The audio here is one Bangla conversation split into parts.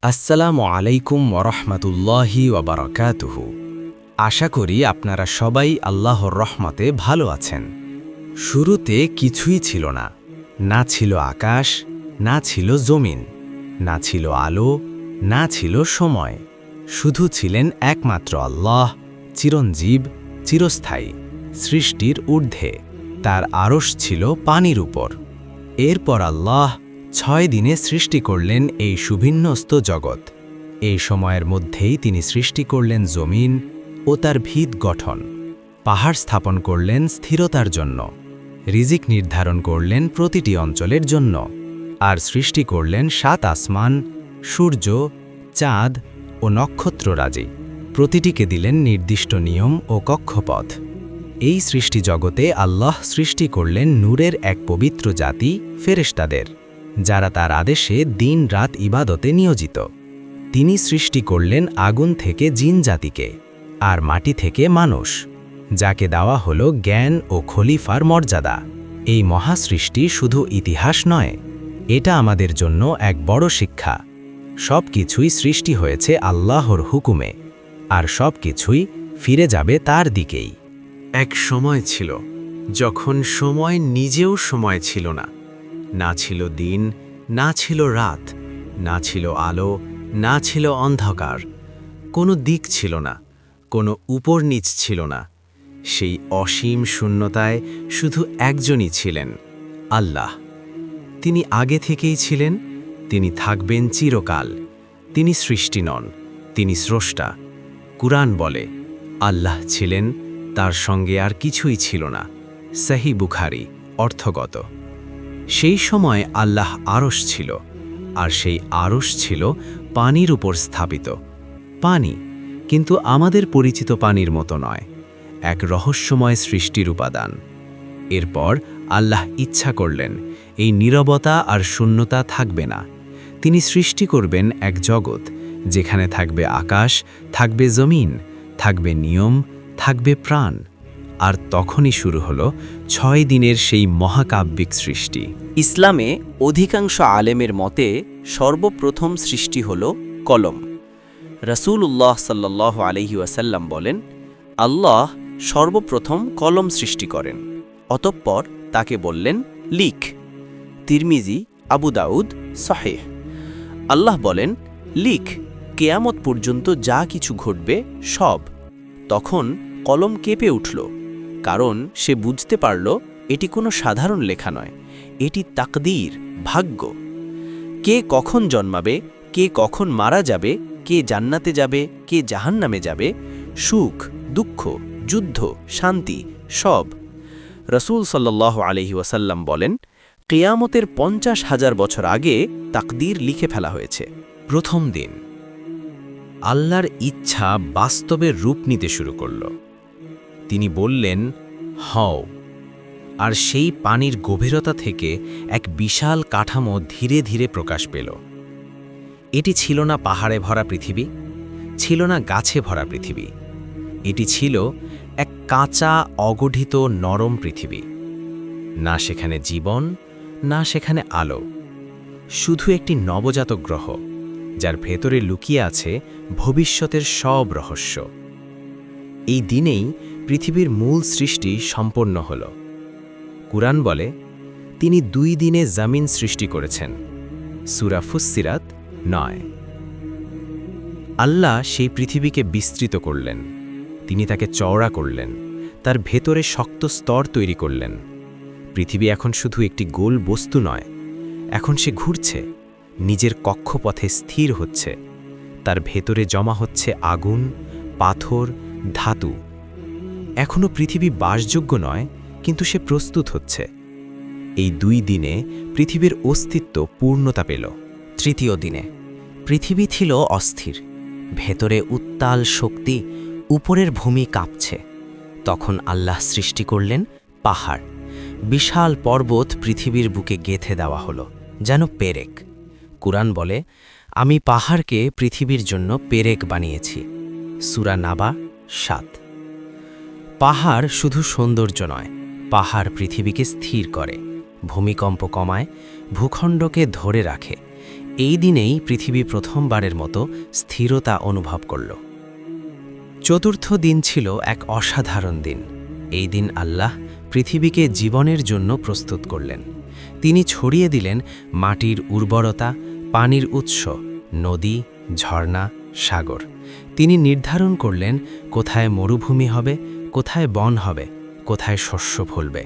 আসসালামু আলাইকুম ওরহমতুল্লাহি ওয়াবারাকাতুহু। আশা করি আপনারা সবাই আল্লাহর রহমতে ভালো আছেন। শুরুতে কিছুই ছিল না, না ছিল আকাশ, না ছিল জমিন, না ছিল আলো, না ছিল সময়। শুধু ছিলেন একমাত্র আল্লাহ, চিরঞ্জীব, চিরস্থায়ী, সৃষ্টির ঊর্ধ্বে। তার আরশ ছিল পানির উপর। এরপর আল্লাহ 6 দিনে সৃষ্টি করলেন এই সুবিন্যস্ত জগৎ। এই সময়ের মধ্যেই তিনি সৃষ্টি করলেন জমিন ও তার ভিত গঠন, পাহাড় স্থাপন করলেন স্থিরতার জন্য, রিজিক নির্ধারণ করলেন প্রতিটি অঞ্চলের জন্য, আর সৃষ্টি করলেন 7 আসমান, সূর্য, চাঁদ ও নক্ষত্ররাজি। প্রতিটিকে দিলেন নির্দিষ্ট নিয়ম ও কক্ষপথ। এই সৃষ্টি জগতে আল্লাহ সৃষ্টি করলেন নূরের এক পবিত্র জাতি, ফেরেশতাদের, যারা তার আদেশে দিন রাত ইবাদতে নিয়োজিত। তিনি সৃষ্টি করলেন আগুন থেকে জিন জাতিকে, আর মাটি থেকে মানুষ, যাকে দেওয়া হলো জ্ঞান ও খলিফার মর্যাদা। এই মহাসৃষ্টি শুধু ইতিহাস নয়, এটা আমাদের জন্য এক বড় শিক্ষা। সব কিছুই সৃষ্টি হয়েছে আল্লাহর হুকুমে, আর সব কিছুই ফিরে যাবে তার দিকেই। এক সময় ছিল যখন সময় নিজেও সময় ছিল না। না ছিল দিন, না ছিল রাত, না ছিল আলো, না ছিল অন্ধকার। কোনো দিক ছিল না, কোনো উপর নিচ ছিল না। সেই অসীম শূন্যতায় শুধু একজনই ছিলেন, আল্লাহ। তিনি আগে থেকেই ছিলেন, তিনি থাকবেন চিরকাল। তিনি সৃষ্টি নন, তিনি স্রষ্টা। কুরআন বলে, আল্লাহ ছিলেন, তার সঙ্গে আর কিছুই ছিল না। সহিহ বুখারী, অর্থগত। সেই সময় আল্লাহ আরশ ছিল, আর সেই আরশ ছিল পানির উপর স্থাপিত। পানি, কিন্তু আমাদের পরিচিত পানির মতো নয়, এক রহস্যময় সৃষ্টির উপাদান। এরপর আল্লাহ ইচ্ছা করলেন এই নীরবতা আর শূন্যতা থাকবে না। তিনি সৃষ্টি করবেন এক জগৎ, যেখানে থাকবে আকাশ, থাকবে জমিন, থাকবে নিয়ম, থাকবে প্রাণ। আর তখনই শুরু হলো 6 দিনের সেই মহাকাব্যিক সৃষ্টি। ইসলামে অধিকাংশ আলেমের মতে সর্বপ্রথম সৃষ্টি হল কলম। রাসূলুল্লাহ সাল্লাল্লাহু আলাইহি ওয়াসাল্লাম বলেন, আল্লাহ সর্বপ্রথম কলম সৃষ্টি করেন, অতঃপর তাকে বললেন লিখ। তিরমিজি, আবু দাউদ, সহিহ। আল্লাহ বলেন, লিখ, কিয়ামত পর্যন্ত যা কিছু ঘটবে সব। তখন কলম কেঁপে উঠল, কারণ সে বুঝতে পারল এটি কোনো সাধারণ লেখা নয়, এটি তাকদীর, ভাগ্য। কে কখন জন্মাবে, কে কখন মারা যাবে, কে জান্নাতে যাবে, কে জাহান্নামে যাবে, সুখ, দুঃখ, যুদ্ধ, শান্তি, সব। রাসূল সাল্লাল্লাহু আলাইহি ওয়াসাল্লাম বলেন, কিয়ামতের 50,000 বছর আগে তাকদীর লিখে ফেলা হয়েছে। প্রথম দিন আল্লাহর ইচ্ছা বাস্তবের রূপ নিতে শুরু করল। তিনি বললেন, হও, আর সেই পানির গভীরতা থেকে এক বিশাল কাঠামো ধীরে ধীরে প্রকাশ পেল। এটি ছিল না পাহাড়ে ভরা পৃথিবী, ছিল না গাছে ভরা পৃথিবী। এটি ছিল এক কাঁচা, অগঠিত, নরম পৃথিবী। না সেখানে জীবন, না সেখানে আলো, শুধু একটি নবজাতক গ্রহ, যার ভেতরে লুকিয়ে আছে ভবিষ্যতের সব রহস্য। এই দিনেই পৃথিবীর মূল সৃষ্টি সম্পন্ন হল। কুরআন বলে, তিনি 2 দিনে জমিন সৃষ্টি করেছেন। সূরা ফুসসিরাত 9। আল্লাহ সেই পৃথিবীকে বিস্তৃত করলেন, তিনি তাকে চওড়া করলেন, তার ভেতরে শক্ত স্তর তৈরি করলেন। পৃথিবী এখন শুধু একটি গোল বস্তু নয়, এখন সে ঘুরছে, নিজের কক্ষপথে স্থির হচ্ছে। তার ভেতরে জমা হচ্ছে আগুন, পাথর, ধাতু। এখনও পৃথিবী বাসযোগ্য নয়, কিন্তু সে প্রস্তুত হচ্ছে। এই 2 দিনে পৃথিবীর অস্তিত্ব পূর্ণতা পেল। তৃতীয় দিনে পৃথিবী ছিল অস্থির, ভেতরে উত্তাল শক্তি, উপরের ভূমি কাঁপছে। তখন আল্লাহ সৃষ্টি করলেন পাহাড়। বিশাল পর্বত পৃথিবীর বুকে গেঁথে দেওয়া হলো, যেন পেরেক। কুরআন বলে, আমি পাহাড়কে পৃথিবীর জন্য পেরেক বানিয়েছি। সূরা নাবা 7। পাহাড় শুধু সৌন্দর্য নয়, পাহাড় পৃথিবীকে স্থির করে, ভূমিকম্প কমায়, ভূখণ্ডকে ধরে রাখে। এই দিনেই পৃথিবী প্রথমবারের মতো স্থিরতা অনুভব করল। চতুর্থ দিন ছিল এক অসাধারণ দিন। এই দিন আল্লাহ পৃথিবীকে জীবনের জন্য প্রস্তুত করলেন। তিনি ছড়িয়ে দিলেন মাটির উর্বরতা, পানির উৎস, নদী, ঝর্ণা, সাগর। তিনি নির্ধারণ করলেন কোথায় মরুভূমি হবে, কোথায় বন হবে, কোথায় শস্য ফলবে।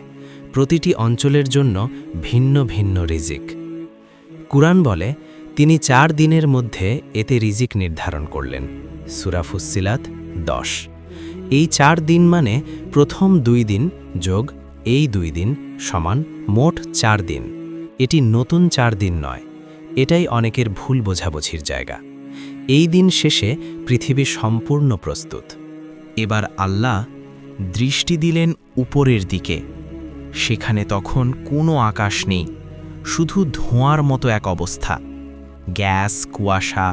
প্রতিটি অঞ্চলের জন্য ভিন্ন ভিন্ন রিজিক। কুরআন বলে তিনি 4 দিনের মধ্যে এতে রিজিক নির্ধারণ করলেন। সূরা ফুসসিলাত 10। এই 4 দিন মানে প্রথম 2 দিন যোগ এই 2 দিন সমান মোট 4 দিন। এটি নতুন 4 দিন নয়। এটাই অনেকের ভুল বোঝাবুঝির জায়গা। এই দিন শেষে পৃথিবী সম্পূর্ণ প্রস্তুত। এবার আল্লাহ দৃষ্টি দিলেন উপরের দিকে। সেখানে তখন কোনো আকাশ নেই, শুধু ধোঁয়ার মতো এক অবস্থা। গ্যাস, কুয়াশা,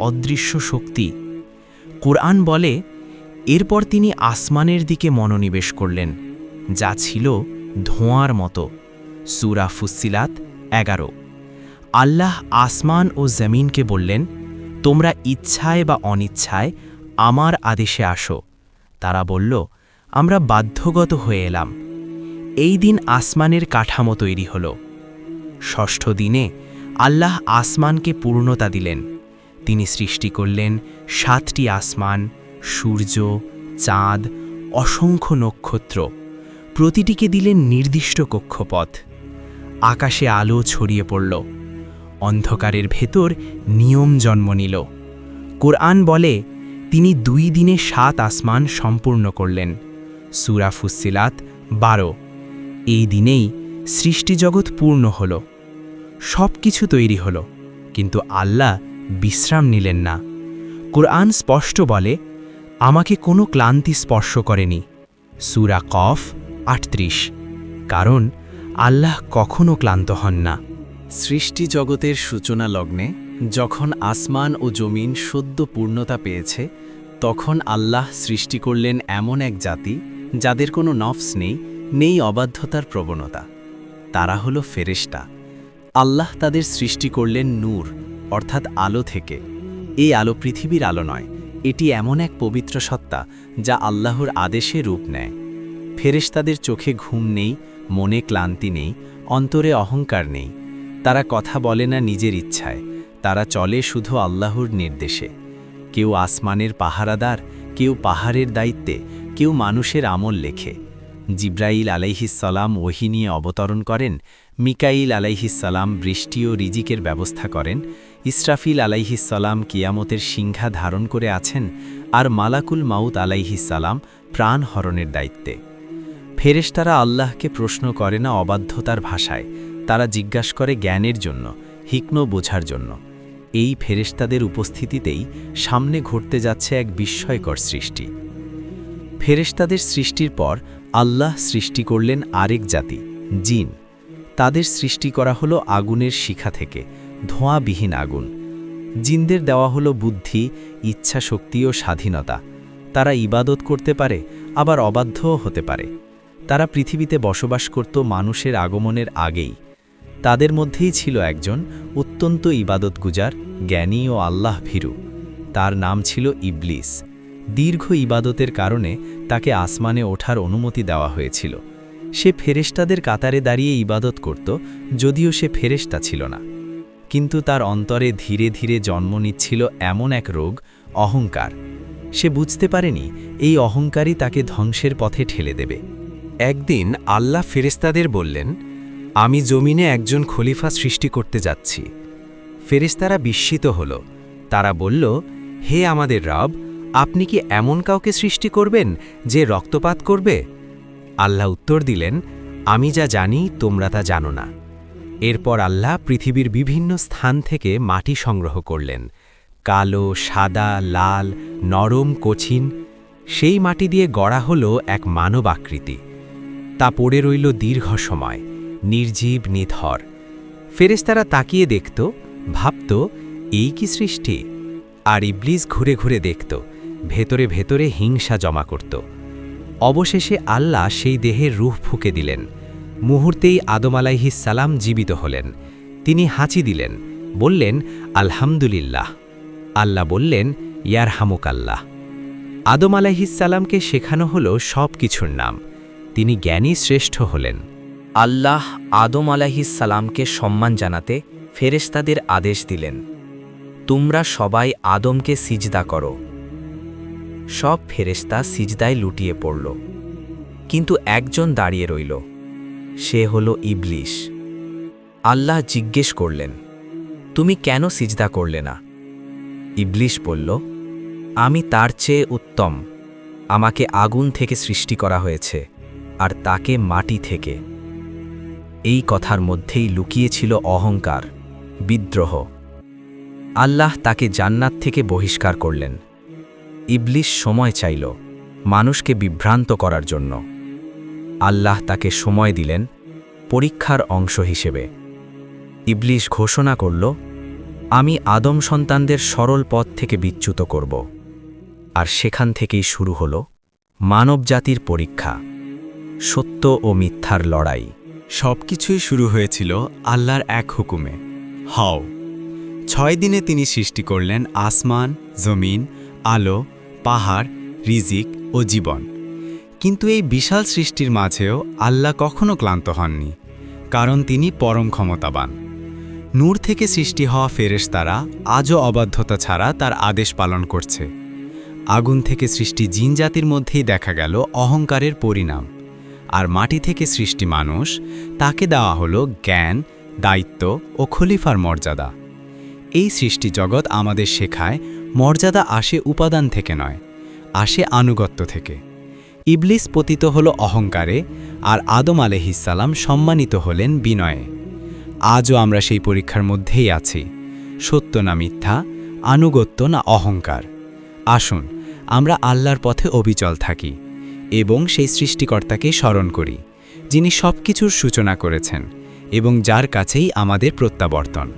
অদৃশ্য শক্তি। কুরআন বলে এরপর তিনি আসমানের দিকে মনোনিবেশ করলেন, যা ছিল ধোঁয়ার মতো। সূরা ফুসসিলাত 11। আল্লাহ আসমান ও জমিনকে বললেন, তোমরা ইচ্ছায় বা অনিচ্ছায় আমার আদেশে আসো। তারা বলল, আমরা বাধ্যগত হয়ে এলাম। এই দিন আসমানের কাঠামো তৈরি হল। ষষ্ঠ দিনে আল্লাহ আসমানকে পূর্ণতা দিলেন। তিনি সৃষ্টি করলেন 7টি আসমান, সূর্য, চাঁদ, অসংখ্য নক্ষত্র। প্রতিটিকে দিলেন নির্দিষ্ট কক্ষপথ। আকাশে আলো ছড়িয়ে পড়ল। অন্ধকারের ভেতর নিয়ম জন্ম নিল। কোরআন বলে তিনি 2 দিনে 7 আসমান সম্পূর্ণ করলেন। সূরা ফুসসিলাত 12। এই দিনেই সৃষ্টিজগৎ পূর্ণ হল। সব কিছু তৈরি হল, কিন্তু আল্লাহ বিশ্রাম নিলেন না। কোরআন স্পষ্ট বলে আমাকে কোনো ক্লান্তি স্পর্শ করেনি। সূরা কফ 38। কারণ আল্লাহ কখনো ক্লান্ত হন না। সৃষ্টি জগতের সূচনা লগ্নে যখন আসমান ও জমিন সদ্য পূর্ণতা পেয়েছে, তখন আল্লাহ সৃষ্টি করলেন এমন এক জাতি যাদের কোনো নফস নেই অবাধ্যতার প্রবণতা। তারা হলো ফেরেশতা। আল্লাহ তাদের সৃষ্টি করলেন নূর অর্থাৎ আলো থেকে। এই আলো পৃথিবীর আলো নয়, এটি এমন এক পবিত্র সত্তা যা আল্লাহর আদেশে রূপ নেয়। ফেরেশতাদের চোখে ঘুম নেই, মনে ক্লান্তি নেই, অন্তরে অহংকার নেই। তারা কথা বলে না নিজের ইচ্ছায়, তারা চলে শুধু আল্লাহর নির্দেশে। কেউ আসমানের পাহারাদার, কেউ পাহাড়ের দায়িত্বে, কেউ মানুষের আমল লেখে। জিব্রাইল আলাইহিসসালাম ওহী নিয়ে অবতরণ করেন, মিকাইল আলাইহিসসালাম বৃষ্টি ও রিজিকের ব্যবস্থা করেন, ইসরাফিল আলাইহিসসালাম কিয়ামতের সিংহা ধারণ করে আছেন, আর মালাকুল মাউত আলাইহিসসালাম প্রাণ হরণের দায়িত্বে। ফেরেশতারা আল্লাহকে প্রশ্ন করে না অবাধ্যতার ভাষায়, তারা জিজ্ঞাসা করে জ্ঞানের জন্য, হিকম বোঝার জন্য। এই ফেরেশতাদের উপস্থিতিতেই সামনে ঘটতে যাচ্ছে এক বিস্ময়কর সৃষ্টি। ফেরেশতাদের সৃষ্টির পর আল্লাহ সৃষ্টি করলেন আরেক জাতি, জিন। তাদের সৃষ্টি করা হলো আগুনের শিখা থেকে, ধোঁয়াবিহীন আগুন। জিনদের দেওয়া হলো বুদ্ধি, ইচ্ছা শক্তি ও স্বাধীনতা। তারা ইবাদত করতে পারে, আবার অবাধ্যও হতে পারে। তারা পৃথিবীতে বসবাস করত মানুষের আগমনের আগেই। তাদের মধ্যেই ছিল একজন অত্যন্ত ইবাদতগুজার, জ্ঞানী ও আল্লাহ ভীরু। তার নাম ছিল ইবলিস। দীর্ঘ ইবাদতের কারণে তাকে আসমানে ওঠার অনুমতি দেওয়া হয়েছিল। সে ফেরেশতাদের কাতারে দাঁড়িয়ে ইবাদত করত, যদিও সে ফেরেশতা ছিল না। কিন্তু তার অন্তরে ধীরে ধীরে জন্ম নিচ্ছিল এমন এক রোগ, অহংকার। সে বুঝতে পারেনি এই অহংকারই তাকে ধ্বংসের পথে ঠেলে দেবে। একদিন আল্লাহ ফেরেশতাদের বললেন, আমি জমিনে একজন খলিফা সৃষ্টি করতে যাচ্ছি। ফেরেশতারা বিস্মিত হল। তারা বলল, হে আমাদের রব, আপনি কি এমন কাউকে সৃষ্টি করবেন যে রক্তপাত করবে? আল্লাহ উত্তর দিলেন, আমি যা জানি তোমরা তা জানো না। এরপর আল্লাহ পৃথিবীর বিভিন্ন স্থান থেকে মাটি সংগ্রহ করলেন, কালো, সাদা, লাল, নরম, কঠিন। সেই মাটি দিয়ে গড়া হলো এক মানব আকৃতি। তা পড়ে রইল দীর্ঘ সময়, নির্জীব, নিথর। ফেরেশতারা তাকিয়ে দেখত, ভাবত, এই কি সৃষ্টি? আর ইবলিস ঘুরে ঘুরে দেখত, ভেতরে ভেতরে হিংসা জমা করত। অবশেষে আল্লাহ সেই দেহের রূহ ফুঁকে দিলেন। মুহূর্তেই আদম আলাইহিসসালাম জীবিত হলেন। তিনি হাঁচি দিলেন, বললেন, আলহামদুলিল্লাহ। আল্লাহ বললেন, ইয়ারহামুকাল্লাহ। আদম আলাইহিসসালামকে শেখানো হলো সব কিছুর নাম। তিনি জ্ঞানী শ্রেষ্ঠ হলেন। আল্লাহ আদম আলাইহিসসালামকে সম্মান জানাতে ফেরেশতাদের আদেশ দিলেন, তোমরা সবাই আদমকে সিজদা করো। সব ফেরেশতা সিজদায় লুটিয়ে পড়ল, কিন্তু একজন দাঁড়িয়ে রইল, সে হল ইবলিস। আল্লাহ জিজ্ঞেস করলেন, তুমি কেন সিজদা করলে না? ইবলিস বলল, আমি তার চেয়ে উত্তম, আমাকে আগুন থেকে সৃষ্টি করা হয়েছে আর তাকে মাটি থেকে। এই কথার মধ্যেই লুকিয়েছিল অহংকার, বিদ্রোহ। আল্লাহ তাকে জান্নাত থেকে বহিষ্কার করলেন। ইবলিস সময় চাইল মানুষকে বিভ্রান্ত করার জন্য। আল্লাহ তাকে সময় দিলেন পরীক্ষার অংশ হিসেবে। ইবলিস ঘোষণা করল, আমি আদম সন্তানদের সরল পথ থেকে বিচ্যুত করব। আর সেখান থেকেই শুরু হল মানবজাতির পরীক্ষা, সত্য ও মিথ্যার লড়াই। সবকিছুই শুরু হয়েছিল আল্লাহর এক হুকুমে, হও। 6 দিনে তিনি সৃষ্টি করলেন আসমান, জমিন, আলো, পাহাড়, রিজিক ও জীবন। কিন্তু এই বিশাল সৃষ্টির মাঝেও আল্লাহ কখনো ক্লান্ত হননি, কারণ তিনি পরম ক্ষমতাবান। নূর থেকে সৃষ্টি হওয়া ফেরেশতারা আজও অবাধ্যতা ছাড়া তার আদেশ পালন করছে। আগুন থেকে সৃষ্টি জিনজাতির মধ্যেই দেখা গেল অহংকারের পরিণাম। আর মাটি থেকে সৃষ্টি মানুষ, তাকে দেওয়া হলো জ্ঞান, দায়িত্ব ও খলিফার মর্যাদা। এই সৃষ্টি জগৎ আমাদের শেখায় মর্যাদা আসে উপাদান থেকে নয়, আসে আনুগত্য থেকে। ইবলিস পতিত হল অহংকারে, আর আদম আলাইহিসসালাম সম্মানিত হলেন বিনয়ে। আজও আমরা সেই পরীক্ষার মধ্যেই আছি, সত্য না মিথ্যা, আনুগত্য না অহংকার। আসুন আমরা আল্লাহর পথে অবিচল থাকি এবং সেই সৃষ্টিকর্তাকে স্মরণ করি, যিনি সবকিছুর সূচনা করেছেন এবং যার কাছেই আমাদের প্রত্যাবর্তন।